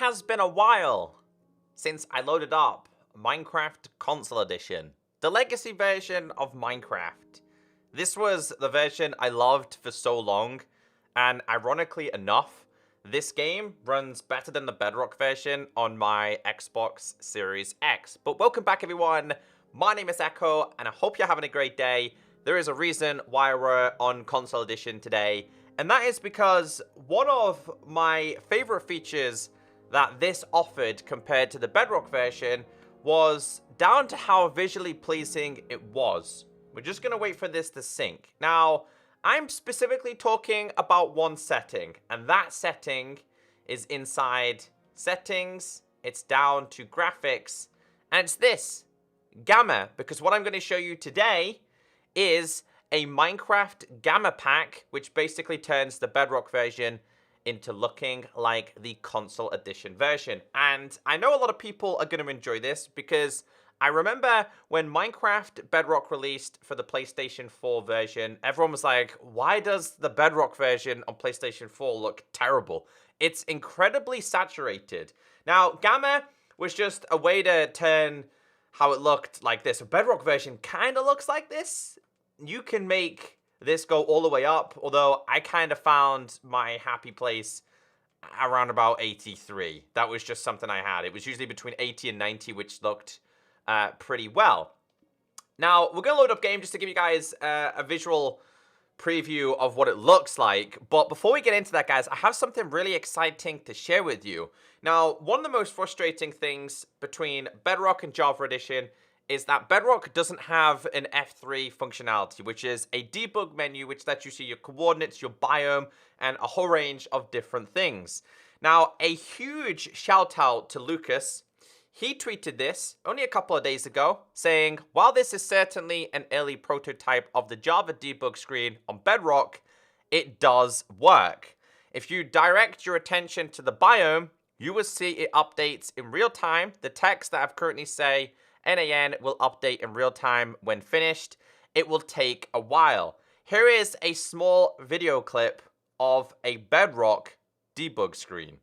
has been a while since I loaded up Minecraft Console Edition, the legacy version of Minecraft. This was the version I loved for so long, and ironically enough, this game runs better than the Bedrock version on my Xbox Series X. But welcome back, everyone. My name is Echo, and I hope you're having a great day. There is a reason why we're on Console Edition today, and that is because one of my favorite features that this offered compared to the Bedrock version was down to how visually pleasing it was. We're just going to wait for this to sync. Now, I'm specifically talking about one setting, and that setting is inside Settings, it's down to Graphics, and it's this, Gamma, because what I'm going to show you today is a Minecraft Gamma pack, which basically turns the Bedrock version into looking like the Console Edition version. And I know a lot of people are going to enjoy this because I remember when Minecraft Bedrock released for the PlayStation 4 version, everyone was like, why does the Bedrock version on PlayStation 4 look terrible? It's incredibly saturated. Now, Gamma was just a way to turn how it looked like this. A Bedrock version kind of looks like this. You can make this go all the way up, although I kind of found my happy place around about 83. That was just something I had. It was usually between 80 and 90, which looked pretty well. Now, we're going to load up game just to give you guys a visual preview of what it looks like. But before we get into that, guys, I have something really exciting to share with you. Now, one of the most frustrating things between Bedrock and Java Edition is that Bedrock doesn't have an F3 functionality, which is a debug menu which lets you see your coordinates, your biome, and a whole range of different things. Now, a huge shout out to Lucas. He tweeted this only a couple of days ago, saying, while this is certainly an early prototype of the Java debug screen on Bedrock, it does work. If you direct your attention to the biome, you will see it updates in real time. The text that I've currently say NAN will update in real time when finished. It will take a while. Here is a small video clip of a Bedrock debug screen.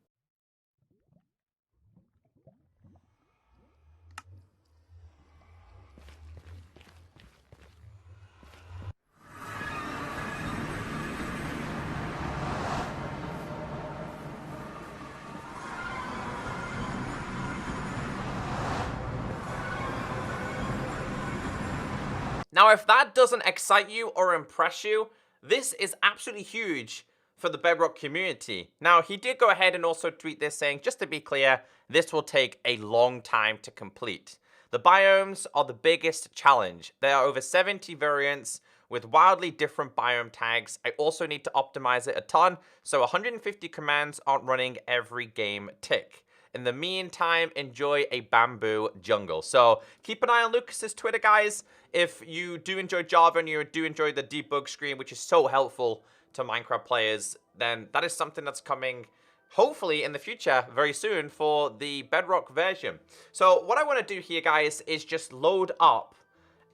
Now, if that doesn't excite you or impress you, this is absolutely huge for the Bedrock community. Now, he did go ahead and also tweet this saying, just to be clear, this will take a long time to complete. The biomes are the biggest challenge. There are over 70 variants with wildly different biome tags. I also need to optimize it a ton, so 150 commands aren't running every game tick. In the meantime, enjoy a bamboo jungle. So keep an eye on Lucas's Twitter, guys. If you do enjoy Java and you do enjoy the debug screen, which is so helpful to Minecraft players, then that is something that's coming hopefully in the future very soon for the Bedrock version. So what I want to do here, guys, is just load up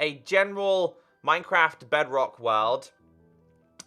a general Minecraft Bedrock world.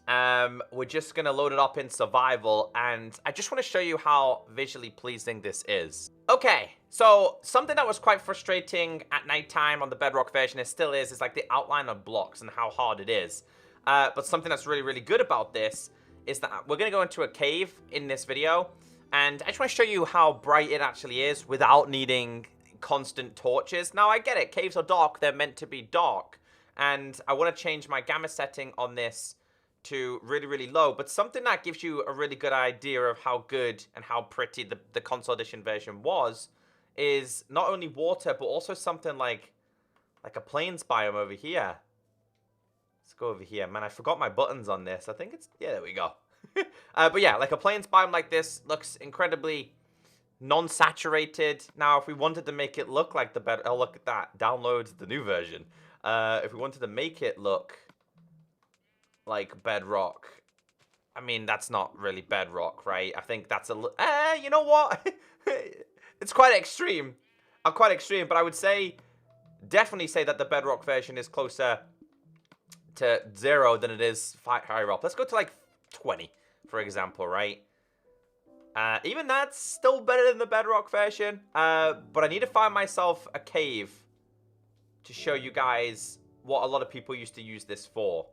We're just going to load it up in survival, and I just want to show you how visually pleasing this is. Okay, so something that was quite frustrating at nighttime on the Bedrock version, it still is like the outline of blocks and how hard it is. But something that's really, really good about this is that we're going to go into a cave in this video, and I just want to show you how bright it actually is without needing constant torches. Now, I get it. Caves are dark. They're meant to be dark, and I want to change my gamma setting on this to really, really low, but something that gives you a really good idea of how good and how pretty the Console Edition version was is not only water, but also something like a plains biome over here. Let's go over here. Man, I forgot my buttons on this. I think it's, yeah, there we go. But yeah, like a plains biome like this looks incredibly non-saturated. Now, if we wanted to make it look like the better, oh, look at that, download the new version. If we wanted to make it look like Bedrock, I mean, that's not really Bedrock, right? I think that's you know what? It's quite extreme. Quite extreme, but I would say, definitely say that the Bedrock version is closer to 0 than it is higher up. Let's go to like 20, for example, right? Even that's still better than the Bedrock version. But I need to find myself a cave to show you guys what a lot of people used to use this for.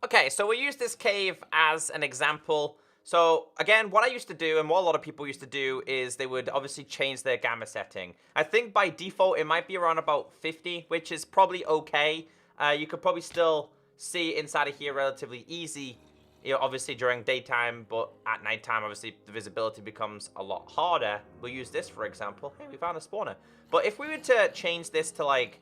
Okay, so we use this cave as an example. So again, what I used to do and what a lot of people used to do is they would obviously change their gamma setting. I think by default it might be around about 50, which is probably okay. You could probably still see inside of here relatively easy, you know, obviously during daytime, but at nighttime, obviously the visibility becomes a lot harder. We'll use this for example. Hey, we found a spawner. But if we were to change this to like,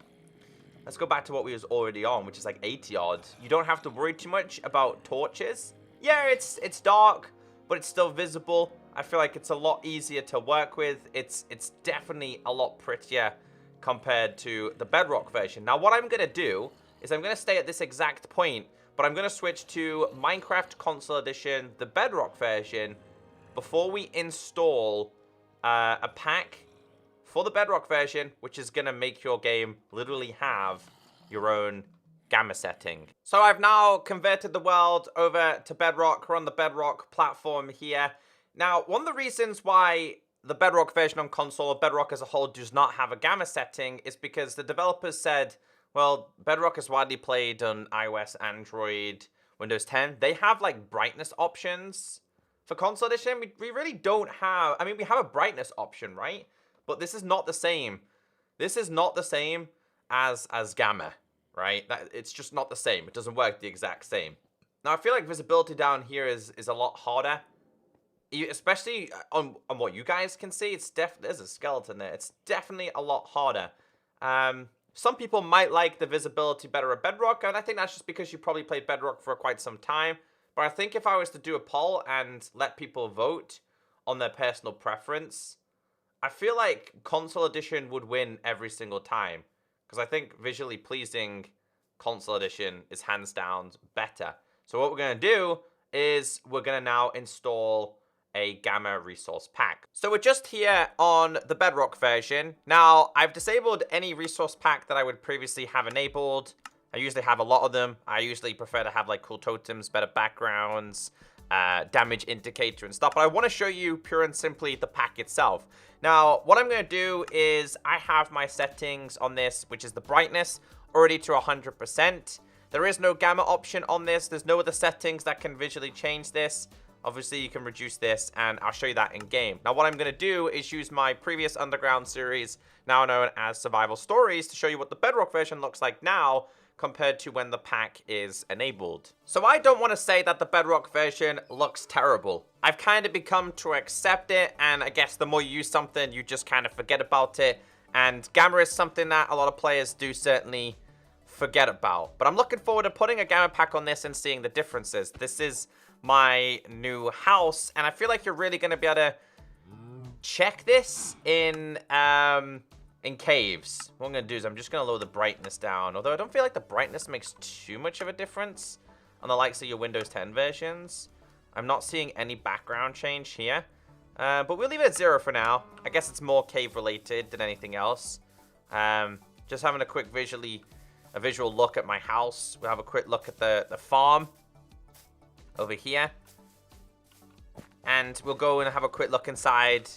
let's go back to what we was already on, which is like 80 odd. You don't have to worry too much about torches. Yeah, it's dark, but it's still visible. I feel like it's a lot easier to work with. It's definitely a lot prettier compared to the Bedrock version. Now, what I'm going to do is I'm going to stay at this exact point, but I'm going to switch to Minecraft Console Edition, the Bedrock version, before we install a pack for the Bedrock version, which is going to make your game literally have your own gamma setting. So I've now converted the world over to Bedrock. We're on the Bedrock platform here. Now, one of the reasons why the Bedrock version on console, or Bedrock as a whole, does not have a gamma setting is because the developers said, well, Bedrock is widely played on iOS, Android, Windows 10. They have like brightness options. For console edition, we really don't have, I mean, we have a brightness option, right? But this is not the same. This is not the same as gamma, right? It's just not the same. It doesn't work the exact same. Now, I feel like visibility down here is a lot harder. Especially on what you guys can see. There's a skeleton there. It's definitely a lot harder. Some people might like the visibility better at Bedrock, and I think that's just because you probably played Bedrock for quite some time. But I think if I was to do a poll and let people vote on their personal preference, I feel like Console Edition would win every single time. Because I think visually pleasing Console Edition is hands down better. So what we're going to do is we're going to now install a gamma resource pack. So we're just here on the Bedrock version. Now, I've disabled any resource pack that I would previously have enabled. I usually have a lot of them. I usually prefer to have like cool totems, better backgrounds, damage indicator and stuff. But I want to show you pure and simply the pack itself. Now, what I'm going to do is I have my settings on this, which is the brightness, already to 100%. There is no gamma option on this. There's no other settings that can visually change this. Obviously, you can reduce this, and I'll show you that in game. Now, what I'm going to do is use my previous Underground series, now known as Survival Stories, to show you what the Bedrock version looks like now compared to when the pack is enabled. So I don't want to say that the Bedrock version looks terrible. I've kind of become to accept it, and I guess the more you use something, you just kind of forget about it. And gamma is something that a lot of players do certainly forget about. But I'm looking forward to putting a gamma pack on this and seeing the differences. This is my new house, and I feel like you're really going to be able to check this in caves. What I'm going to do is I'm just going to lower the brightness down, although I don't feel like the brightness makes too much of a difference on the likes of your Windows 10 versions. I'm not seeing any background change here, but we'll leave it at 0 for now. I guess it's more cave related than anything else. Just having a quick visual look at my house. We'll have a quick look at the farm over here, and we'll go and have a quick look inside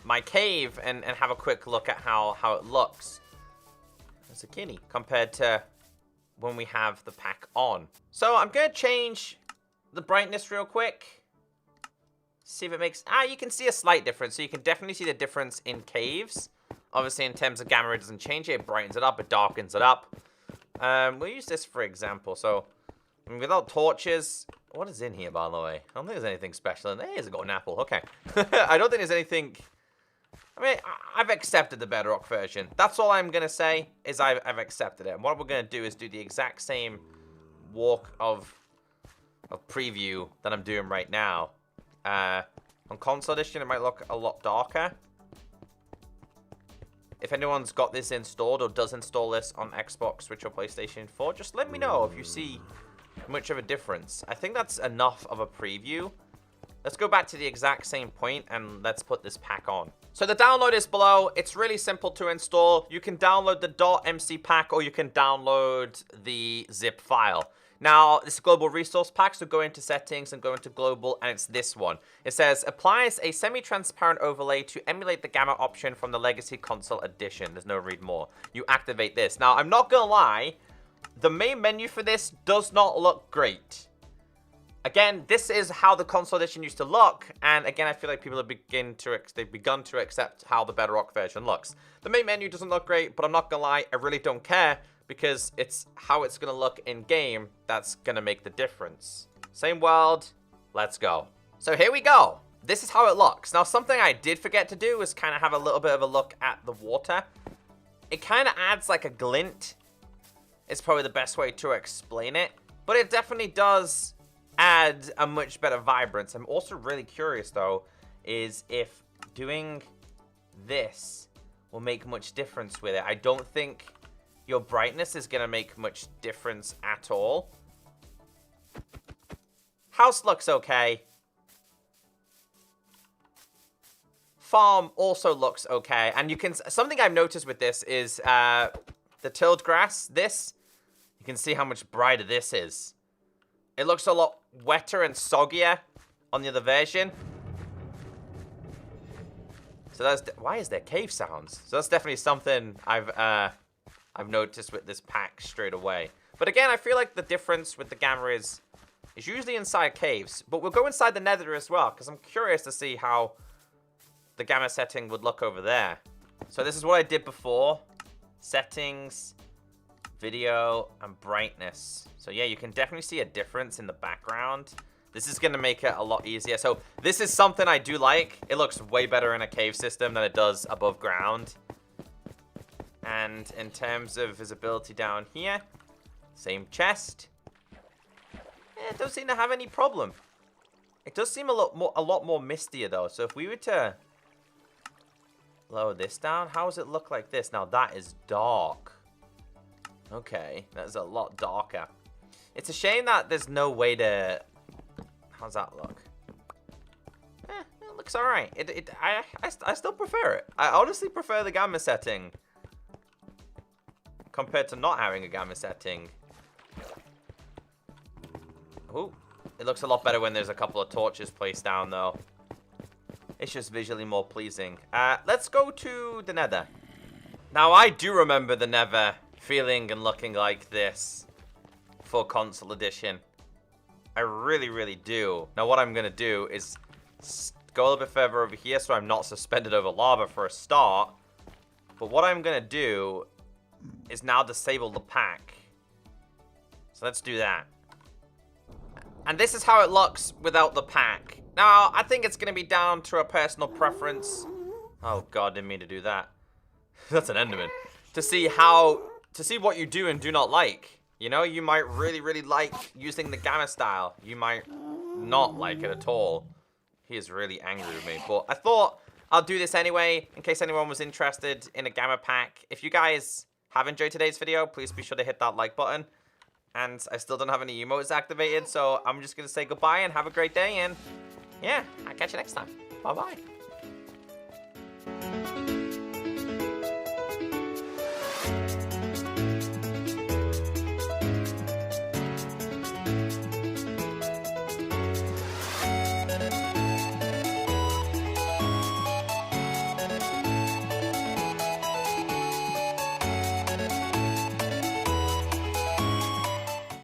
my cave and have a quick look at how it looks as a zucchini compared to when we have the pack on. So I'm going to change the brightness real quick, see if it makes, you can see a slight difference. So you can definitely see the difference in caves. Obviously in terms of gamma, it doesn't change it. It brightens it up, it darkens it up. We'll use this for example. So without torches, what is in here, by the way? I don't think there's anything special in there. Hey, it's got an apple. Okay. I don't think there's anything. I mean, I've accepted the Bedrock version. That's all I'm going to say, is I've accepted it. And what we're going to do is do the exact same walk of preview that I'm doing right now. On console edition, it might look a lot darker. If anyone's got this installed or does install this on Xbox, Switch, or PlayStation 4, just let me know if you see much of a difference. I think that's enough of a preview. Let's go back to the exact same point and let's put this pack on. So the download is below. It's really simple to install. You can download the .mc pack or you can download the zip file. Now, this is global resource pack, so go into settings and go into global, and it's this one. It says, applies a semi-transparent overlay to emulate the gamma option from the Legacy Console Edition. There's no read more. You activate this. Now, I'm not gonna lie, the main menu for this does not look great. Again, this is how the Console Edition used to look, and again, I feel like people have begun to accept how the Bedrock version looks. The main menu doesn't look great, but I'm not gonna lie, I really don't care, because it's how it's going to look in-game that's going to make the difference. Same world, let's go. So here we go. This is how it looks. Now, something I did forget to do is kind of have a little bit of a look at the water. It kind of adds like a glint. It's probably the best way to explain it. But it definitely does add a much better vibrance. I'm also really curious, though, is if doing this will make much difference with it. I don't think your brightness is going to make much difference at all. House looks okay. Farm also looks okay. And you can... Something I've noticed with this is the tilled grass. This, you can see how much brighter this is. It looks a lot wetter and soggier on the other version. So that's... Why is there cave sounds? So that's definitely something I've noticed with this pack straight away. But again, I feel like the difference with the gamma is usually inside caves. But we'll go inside the nether as well, because I'm curious to see how the gamma setting would look over there. So this is what I did before. Settings, video, and brightness. So yeah, you can definitely see a difference in the background. This is going to make it a lot easier. So this is something I do like. It looks way better in a cave system than it does above ground. And in terms of visibility down here, same chest. It doesn't seem to have any problem. It does seem a lot more mistier though. So if we were to lower this down, how does it look like this? Now that is dark. Okay, that's a lot darker. It's a shame that there's no way to... How's that look? It looks alright. I still prefer it. I honestly prefer the gamma setting compared to not having a gamma setting. Ooh, it looks a lot better when there's a couple of torches placed down, though. It's just visually more pleasing. Let's go to the nether. Now, I do remember the nether feeling and looking like this for Console Edition. I really, really do. Now, what I'm going to do is go a little bit further over here so I'm not suspended over lava for a start. But what I'm going to do is now disable the pack. So let's do that. And this is how it looks without the pack. Now, I think it's going to be down to a personal preference. Oh god, didn't mean to do that. That's an Enderman. To see what you do and do not like. You know, you might really, really like using the gamma style. You might not like it at all. He is really angry with me. But I thought I'll do this anyway, in case anyone was interested in a gamma pack. If you guys have enjoyed today's video, please be sure to hit that like button. And I still don't have any emotes activated, so I'm just going to say goodbye and have a great day. And yeah, I'll catch you next time. Bye-bye.